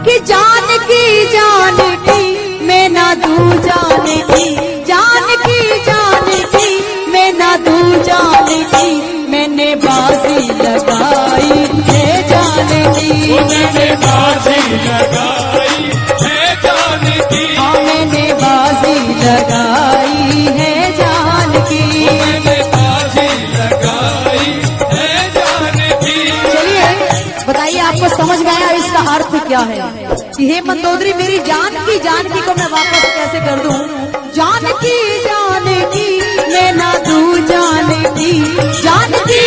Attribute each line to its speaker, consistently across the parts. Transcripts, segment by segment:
Speaker 1: कि जानकी मैं ना दूं जानकी, जानकी मैं ना दूं जानकी, मैंने बाजी लगाई है जानकी,
Speaker 2: मैंने बाजी लगाई है जानकी,
Speaker 1: हाँ मैंने बाजी लगाई है जानकी,
Speaker 2: मैंने बाजी लगाई है जानकी।
Speaker 1: चलिए बताइए आपको समझ में आया इसका अर्थ क्या है कि हे मंदोदरी मेरी जानकी को मैं वापस कैसे कर दूं। जानकी मैं ना दूं जानकी, जानकी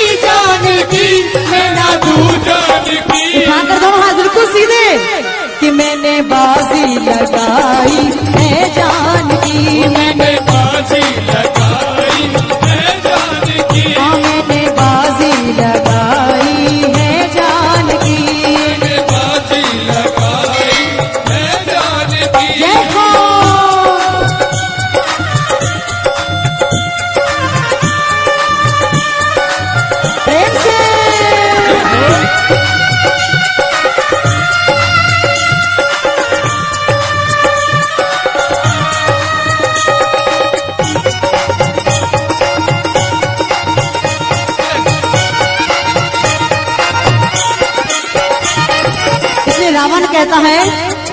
Speaker 1: मैं ना दूं
Speaker 2: जानकी।
Speaker 1: उठाकर दो हाथ बिल्कुल सीधे कि मैंने बाजी लगाई है जानकी,
Speaker 2: मैंने बाजी लगाई है जानकी,
Speaker 1: हाँ मैंने बाजी लगाई है जानकी,
Speaker 2: मैंने बाजी लगाई है जानकी।
Speaker 1: जय हो। प्रेम से रावण कहता है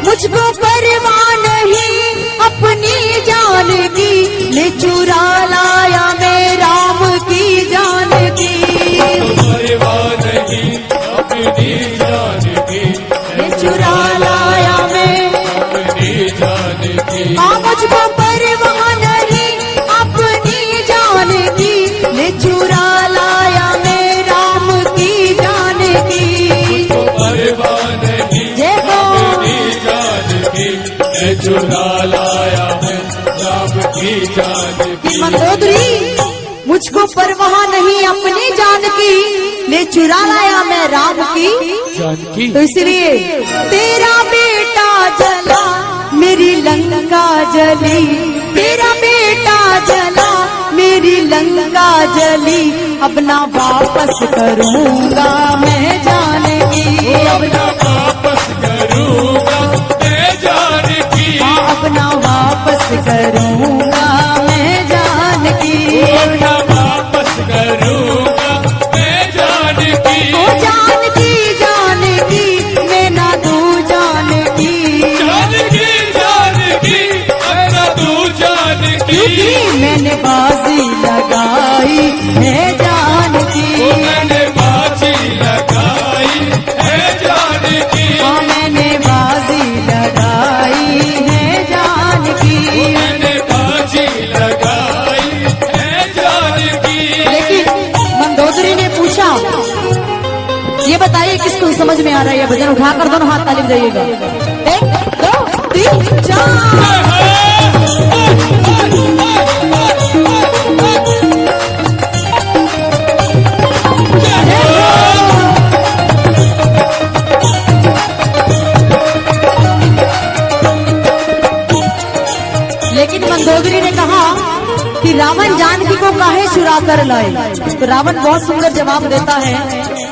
Speaker 1: मुझको परवाह नहीं अपनी जान की, ले चुरा लाया मैं राम की जान की,
Speaker 2: परवाह नहीं अपनी जानकी,
Speaker 1: ले चुरा लाया मैं
Speaker 2: अपनी जानकी,
Speaker 1: हाँ मुझको परवाह नहीं अपनी जान की, ले चुरा लाया मैं राम की जान की,
Speaker 2: परवाह नहीं अपनी जानकी, मैं चुरा लाया है राम की जानकी।
Speaker 1: मंदोदरी मुझको परवाह नहीं अपनी जान की, ले चुरा लाया मैं राम की
Speaker 2: जानकी।
Speaker 1: तो इसलिए तेरा बेटा जला मेरी लंका जली, तेरा बेटा जला मेरी लंका जली, अब ना वापस करूँगा मैं जानकी, अब ना
Speaker 2: वापस करूँगा मैं जानकी,
Speaker 1: अब ना वापस करूँगा मैं जानकी,
Speaker 2: अपना वापस करूँगा मैं जानकी,
Speaker 1: ओ जानकी मैं ना दूं जानकी,
Speaker 2: जानकी जानकी अपना तू जानकी,
Speaker 1: क्योंकि मैंने बाजी लगाई है जानकी,
Speaker 2: मैंने बाजी लगाई है जानकी,
Speaker 1: हाँ मैंने बाजी लगाई है जानकी,
Speaker 2: मैंने बाजी लगाई है जानकी।
Speaker 1: लेकिन मंदोदरी ने पूछा ये बताइए किसको समझ में आ रहा है ये भजन, उठाकर दोनों हाथ ताली बजाइएगा। 1 2 3 4 लेकिन मंदोदरी ने कहा कि रावण जानकी को काहे चुरा कर लाए, तो रावण बहुत सुंदर जवाब देता है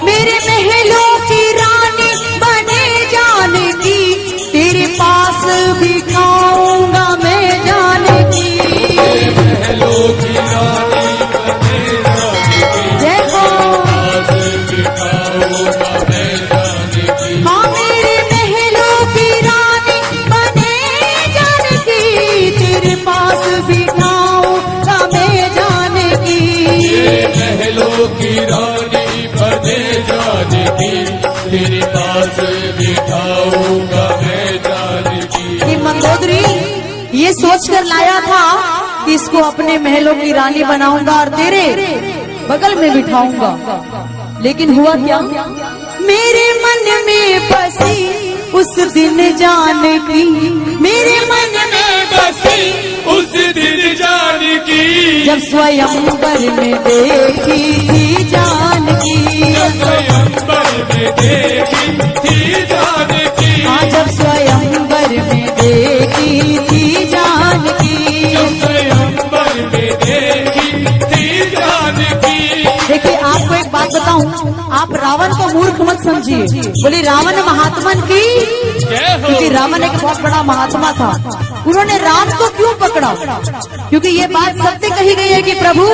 Speaker 1: मेरे महलों की रानी बने जानकी, तेरे पास बिठाऊंगा मैं जानकी,
Speaker 2: महलों की रानी बने जानकी,
Speaker 1: जय हो।
Speaker 2: पास बिठाऊंगा मैं जानकी,
Speaker 1: हाँ मेरे महलों की रानी बने जानकी, तेरे पास बिठाऊंगा मैं जानकी,
Speaker 2: महलों की रानी बने जानकी, तेरे पास बिठाऊंगा मैं जानकी।
Speaker 1: कि मंदोदरी ये सोच कर लाया था कि इसको अपने महलों की रानी बनाऊंगा और तेरे बगल में बिठाऊंगा, लेकिन हुआ क्या मेरे मन में बसी उस दिन जानकी, मेरे मन में बसी
Speaker 2: उस दिन जानकी,
Speaker 1: जब स्वयंवर में देखी थी जानकी,
Speaker 2: स्वयंवर में देखी थी जानकी,
Speaker 1: हाँ जब स्वयंवर में देखी थी जानकी,
Speaker 2: स्वयंवर में देखी थी जानकी।
Speaker 1: देखिए आपको एक बात बताऊं, आप रावण को मूर्ख मत समझिए, बोले रावण महात्मन की
Speaker 2: जय हो।
Speaker 1: क्योंकि रावण एक बहुत बड़ा महात्मा था। उन्होंने राम को क्यों पकड़ा? क्योंकि ये बात सत्य कही गई है कि प्रभु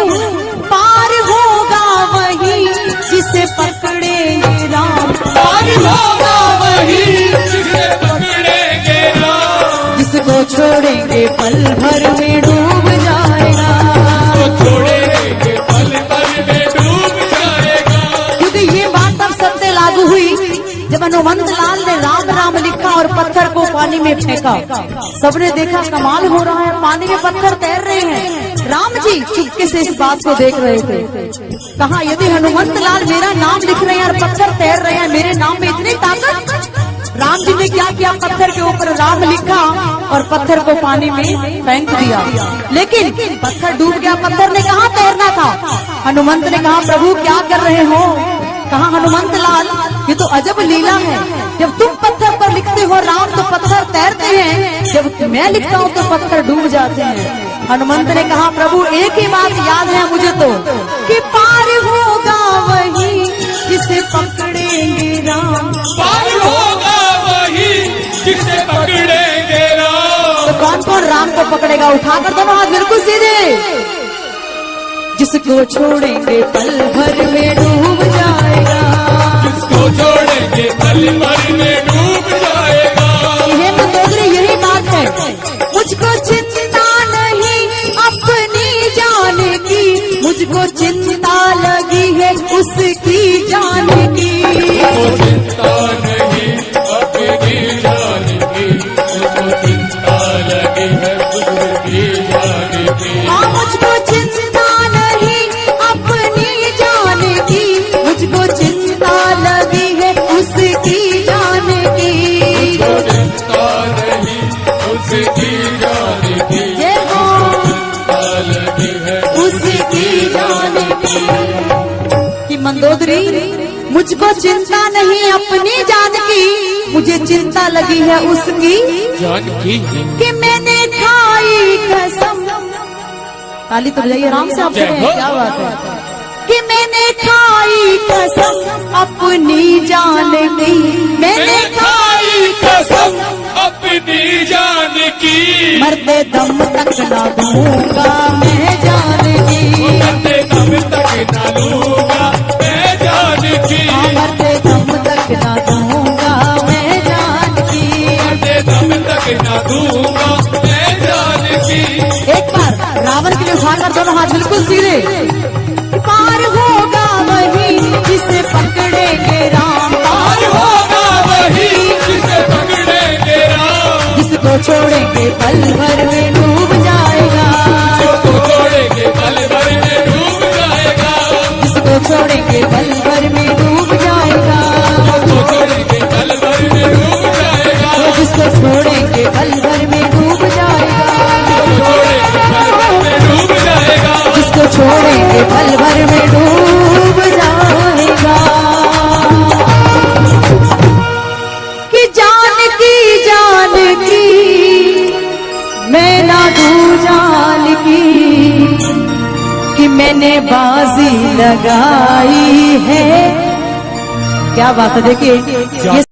Speaker 1: पार होगा वही जिसे पकड़ेंगे राम,
Speaker 2: पार होगा वही जिसे पकड़ेंगे राम,
Speaker 1: जिसको छोड़ेंगे पल भर में डूब जाएगा,
Speaker 2: तो छोड़ेंगे पल भर में डूब जाएगा।
Speaker 1: क्योंकि ये बात तब सत्य लागू हुई जब हनुमंत लाल ने राम राम लिखा और पत्थर को पानी में फेंका। सबने देखा कमाल हो रहा है, पानी में पत्थर तैर रहे हैं। राम जी चुपके से इस बात को देख रहे थे। कहा यदि हनुमंत लाल मेरा नाम लिख रहे हैं और पत्थर तैर रहे हैं, मेरे नाम में इतनी ताकत। राम जी ने क्या किया, पत्थर के ऊपर राम लिखा और पत्थर को पानी में फेंक दिया। लेकिन पत्थर डूब गया। पत्थर ने कहा तैरना था। हनुमंत ने कहा प्रभु क्या कर रहे हो? कहा हनुमंत लाल ये तो अजब लीला है, जब तुम पत्थर पर लिखते हो राम तो पत्थर तैरते हैं, जब मैं लिखता हूँ तो पत्थर डूब जाते हैं। हनुमंत ने कहा प्रभु एक ही बात याद है मुझे तो कि पार होगा वही जिसे पकड़ेंगे राम,
Speaker 2: पार होगा वही जिसे पकड़ेंगे राम।
Speaker 1: तो कौन कौन राम को पकड़ेगा? उठाकर दोनों हाथ बिल्कुल सीधे। जिसको छोड़ेंगे पल भर में डूब जाएगा,
Speaker 2: जिसको छोड़ेंगे पल भर में डूब जाएगा।
Speaker 1: यह मंदोदरी यही बात है। मुझको चिंता नहीं अपनी जान की, मुझको चिंता लगी है उसकी जान की,
Speaker 2: वो चिंता नहीं अपनी जान की, उसको चिंता लगी है उसकी जान की।
Speaker 1: हाँ मुझको चिंता नहीं अपनी जान की, मुझको चिंता लगी है उसकी जान की,
Speaker 2: वो चिंता नहीं उसकी जान की,
Speaker 1: जय हो
Speaker 2: चिंता लगी है
Speaker 1: उसकी जान की। कि मंदोदरी मुझको चिंता नहीं अपनी जान की, मुझे चिंता लगी है उसकी
Speaker 2: जान की।
Speaker 1: कि मैंने खाई कसम। ताली तो बजाइए राम से आप
Speaker 2: जय हो।
Speaker 1: क्या बात है? कि मैंने खाई कसम अपनी जान की, मैंने खाई
Speaker 2: कसम अपनी जान की,
Speaker 1: मरते दम तक ना दूंगा मैं जान की,
Speaker 2: मरते दम तक ना लूंगा मैं जान की,
Speaker 1: मरते दम तक ना दूंगा मैं जान की।
Speaker 2: मरते दम तक ना दूंगा मैं जान की।
Speaker 1: एक बार रावण के लिए उठाकर दोनों हाथ बिल्कुल सीधे। पार होगा वही जिसे पकड़ेंगे राम,
Speaker 2: पार होगा वही जिसे पकड़ेंगे राम,
Speaker 1: जिसको छोड़ेंगे पल भर में डूब जाएगा,
Speaker 2: जिसको छोड़ेंगे पल भर में डूब जाएगा,
Speaker 1: जिसको छोड़ेंगे पल भर में डूब जाएगा,
Speaker 2: जिसको छोड़ेंगे पल भर में डूब जाएगा,
Speaker 1: जिसको छोड़ेंगे पल भर में डूब जाएगा,
Speaker 2: जिसको छोड़ेंगे पल भर में डूब
Speaker 1: जिसको छोड़ेंगे पल भर में डूब जाएगा। कि जान की मैं ना दूं जान की, कि मैंने बाजी लगाई है। क्या बात है देखिए ये